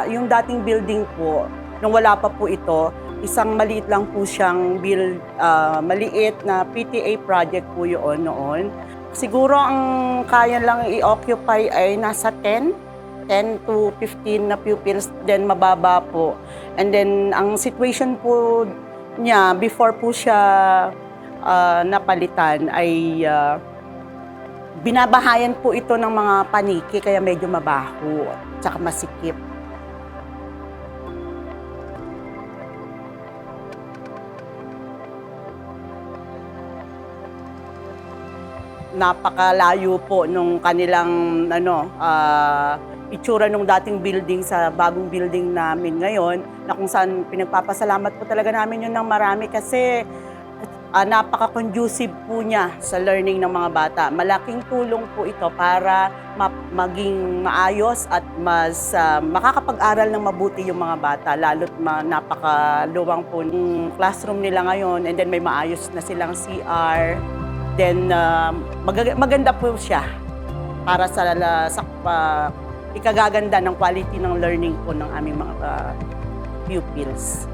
Yung dating building po, nung wala pa po ito, isang maliit lang po siyang maliit na PTA project po yun noon. Siguro ang kaya lang i-occupy ay nasa 10 to 15 na pupils, then mababa po. And then ang situation po niya before po siya napalitan ay binabahayan po ito ng mga paniki kaya medyo mabaho at masikip. Napakalayo po nung kanilang itsura nung dating building sa bagong building namin ngayon, na kung saan pinagpapasalamat po talaga namin yun ng marami kasi napaka-conducive po niya sa learning ng mga bata. Malaking tulong po ito para maging maayos at mas makakapag-aral ng mabuti yung mga bata, lalo't napakaluwang po yung classroom nila ngayon, and then may maayos na silang CR. Then maganda po siya para sa ikagaganda ng quality ng learning po ng aming mga pupils.